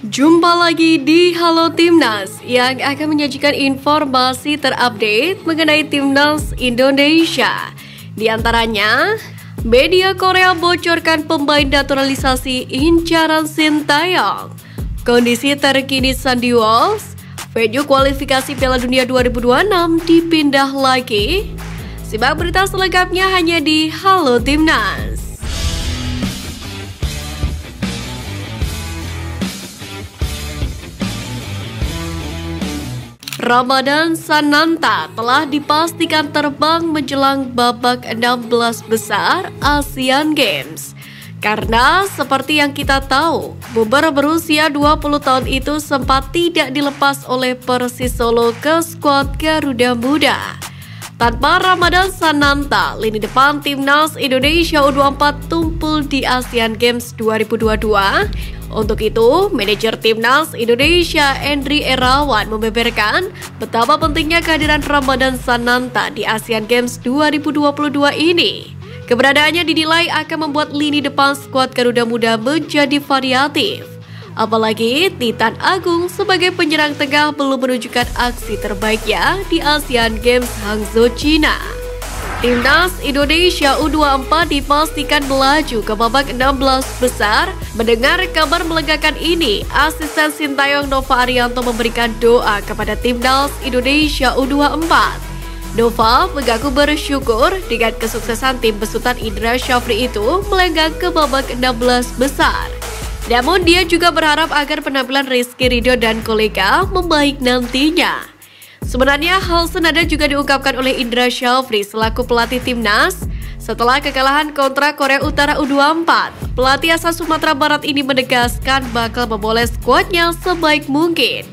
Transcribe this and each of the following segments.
Jumpa lagi di Halo Timnas yang akan menyajikan informasi terupdate mengenai Timnas Indonesia. Di antaranya, media Korea bocorkan pemain naturalisasi incaran Sintayong, kondisi terkini Sandy Walsh, venue kualifikasi Piala Dunia 2026 dipindah lagi. Simak berita selengkapnya hanya di Halo Timnas. Ramadan Sananta telah dipastikan terbang menjelang babak 16 besar Asian Games. Karena seperti yang kita tahu, Buber berusia 20 tahun itu sempat tidak dilepas oleh Persis Solo ke skuad Garuda Muda. Tanpa Ramadan Sananta, lini depan Timnas Indonesia U24 tumpul di Asian Games 2022. Untuk itu, manajer Timnas Indonesia Endri Irawan membeberkan betapa pentingnya kehadiran Ramadan Sananta di Asian Games 2022 ini. Keberadaannya dinilai akan membuat lini depan skuad Garuda Muda menjadi variatif. Apalagi Titan Agung sebagai penyerang tengah belum menunjukkan aksi terbaiknya di Asian Games Hangzhou, China. Timnas Indonesia U24 dipastikan melaju ke babak 16 besar. Mendengar kabar melegakan ini, asisten Sintayong Nova Arianto memberikan doa kepada Timnas Indonesia U24. Nova mengaku bersyukur dengan kesuksesan tim besutan Indra Syafri itu melenggang ke babak 16 besar. Namun dia juga berharap agar penampilan Rizky Ridho dan kolega membaik nantinya. Sebenarnya hal senada juga diungkapkan oleh Indra Syafri selaku pelatih Timnas. Setelah kekalahan kontra Korea Utara U24, pelatih asal Sumatera Barat ini menegaskan bakal memboleh skuadnya sebaik mungkin.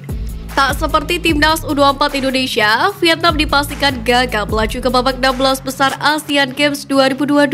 Tak seperti Timnas U24 Indonesia, Vietnam dipastikan gagal melaju ke babak 16 besar Asian Games 2022.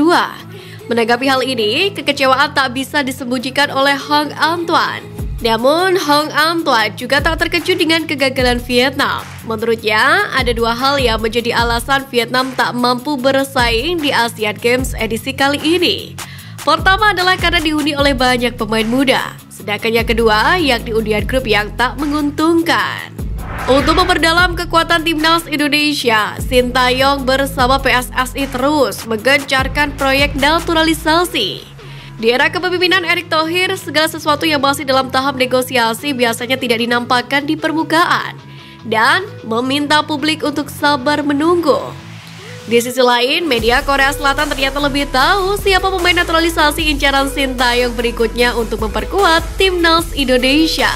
Menanggapi hal ini, kekecewaan tak bisa disembunyikan oleh Hong Antoine. Namun, Hong Antoine juga tak terkejut dengan kegagalan Vietnam. Menurutnya, ada dua hal yang menjadi alasan Vietnam tak mampu bersaing di Asian Games edisi kali ini. Pertama adalah karena dihuni oleh banyak pemain muda. Sedangkan yang kedua, yakni undian grup yang tak menguntungkan. Untuk memperdalam kekuatan Timnas Indonesia, Sintayong bersama PSSI terus menggencarkan proyek naturalisasi. Di era kepemimpinan Erick Thohir, segala sesuatu yang masih dalam tahap negosiasi biasanya tidak dinampakkan di permukaan dan meminta publik untuk sabar menunggu. Di sisi lain, media Korea Selatan ternyata lebih tahu siapa pemain naturalisasi incaran Sintayong berikutnya untuk memperkuat Timnas Indonesia.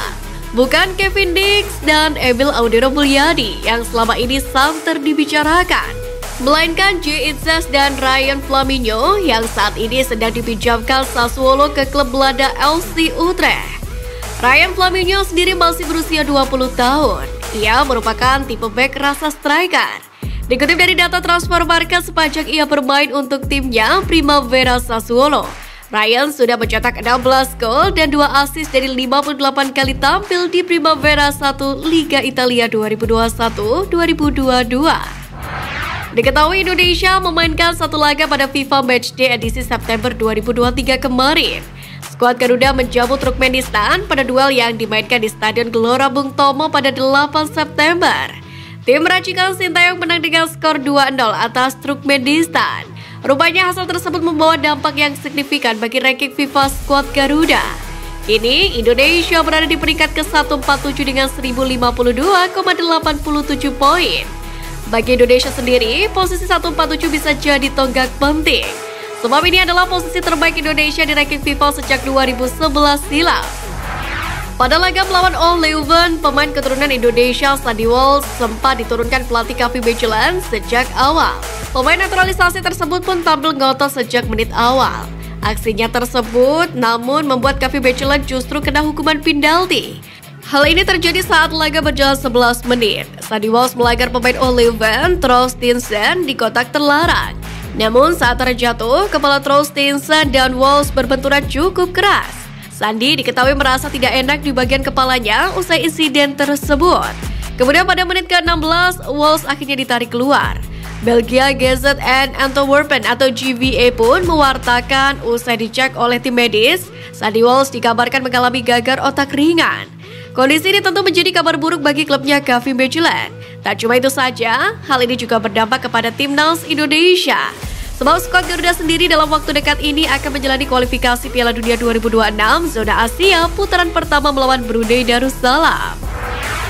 Bukan Kevin Dix dan Emil Audero Mulyadi yang selama ini santer dibicarakan, melainkan J. Itzes dan Ryan Flaminio yang saat ini sedang dipinjamkan Sassuolo ke klub Belanda FC Utrecht. Ryan Flaminio sendiri masih berusia 20 tahun. Ia merupakan tipe back rasa striker. Dikutip dari data Transfermarkt, sepanjang ia bermain untuk timnya Primavera Sassuolo, Ryan sudah mencetak 16 gol dan 2 assist dari 58 kali tampil di Primavera 1 Liga Italia 2021-2022. Diketahui Indonesia memainkan satu laga pada FIFA Matchday edisi September 2023 kemarin. Skuad Garuda menjamu Turkmenistan pada duel yang dimainkan di Stadion Gelora Bung Tomo pada 8 September. Tim racikan Sintayong menang dengan skor 2-0 atas Turkmenistan. Rupanya hasil tersebut membawa dampak yang signifikan bagi ranking FIFA skuad Garuda. Kini Indonesia berada di peringkat ke-147 dengan 1052,87 poin. Bagi Indonesia sendiri, posisi 147 bisa jadi tonggak penting. Sebab ini adalah posisi terbaik Indonesia di ranking FIFA sejak 2011 silam. Pada laga melawan All Leuven, pemain keturunan Indonesia Sandy Walsh sempat diturunkan pelatih Kaffi Bejelan sejak awal. Pemain naturalisasi tersebut pun tampil ngotot sejak menit awal. Aksinya tersebut namun membuat Kaffi Bejelan justru kena hukuman penalti. Hal ini terjadi saat laga berjalan 11 menit. Sandy Walsh melanggar pemain All Leuven, Troostinsen, di kotak terlarang. Namun saat terjatuh, kepala Troostinsen dan Walsh berbenturan cukup keras. Sandy diketahui merasa tidak enak di bagian kepalanya usai insiden tersebut. Kemudian pada menit ke-16, Walsh akhirnya ditarik keluar. Belgia GZN Antwerpen atau GVA pun mewartakan usai dicek oleh tim medis, Sandy Walsh dikabarkan mengalami gagar otak ringan. Kondisi ini tentu menjadi kabar buruk bagi klubnya Gavin Bejelen. Tak cuma itu saja, hal ini juga berdampak kepada timnas Indonesia. Sebab skuad Garuda sendiri dalam waktu dekat ini akan menjalani kualifikasi Piala Dunia 2026 zona Asia putaran pertama melawan Brunei Darussalam.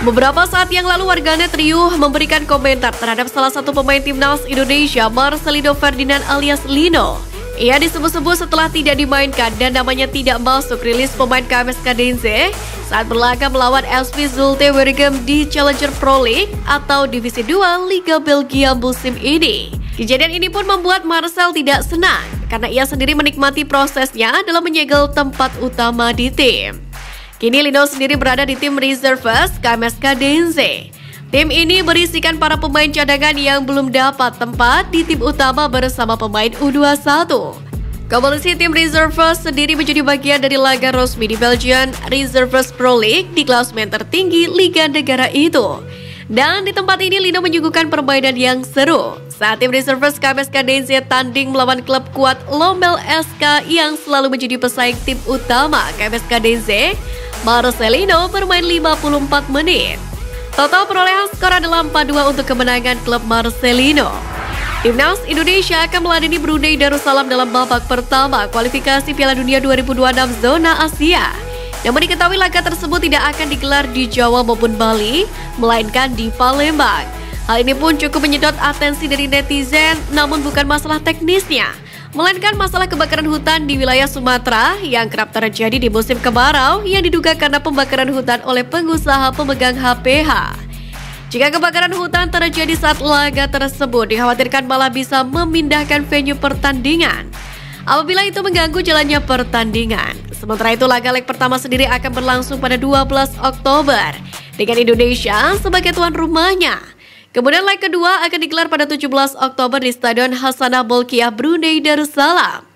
Beberapa saat yang lalu warganet riuh memberikan komentar terhadap salah satu pemain timnas Indonesia, Marcelino Ferdinand alias Lino. Ia disebut-sebut setelah tidak dimainkan dan namanya tidak masuk rilis pemain KMS Kadense saat berlaga melawan SV Zulte Waregem di Challenger Pro League atau Divisi 2 Liga Belgia musim ini. Kejadian ini pun membuat Marcel tidak senang karena ia sendiri menikmati prosesnya dalam menyegel tempat utama di tim. Kini Lino sendiri berada di tim reserves KMS Kadense. Tim ini berisikan para pemain cadangan yang belum dapat tempat di tim utama bersama pemain U21. Kompetisi tim reserves sendiri menjadi bagian dari laga resmi di Belgian Reserves Pro League di klasemen tertinggi Liga Negara itu. Dan di tempat ini Lino menyuguhkan permainan yang seru saat tim reserves KMS Kadense tanding melawan klub kuat Lommel SK yang selalu menjadi pesaing tim utama KMS Kadense. Marcelino bermain 54 menit. Total perolehan skor adalah 4-2 untuk kemenangan klub Marcelino. Timnas Indonesia akan meladeni Brunei Darussalam dalam babak pertama kualifikasi Piala Dunia 2026 zona Asia. Namun diketahui laga tersebut tidak akan digelar di Jawa maupun Bali, melainkan di Palembang. Hal ini pun cukup menyedot atensi dari netizen, namun bukan masalah teknisnya, melainkan masalah kebakaran hutan di wilayah Sumatera yang kerap terjadi di musim kemarau yang diduga karena pembakaran hutan oleh pengusaha pemegang HPH. Jika kebakaran hutan terjadi saat laga tersebut, dikhawatirkan malah bisa memindahkan venue pertandingan apabila itu mengganggu jalannya pertandingan. Sementara itu laga leg pertama sendiri akan berlangsung pada 12 Oktober dengan Indonesia sebagai tuan rumahnya. Kemudian leg kedua akan digelar pada 17 Oktober di Stadion Hassanah Bolkiah Brunei Darussalam.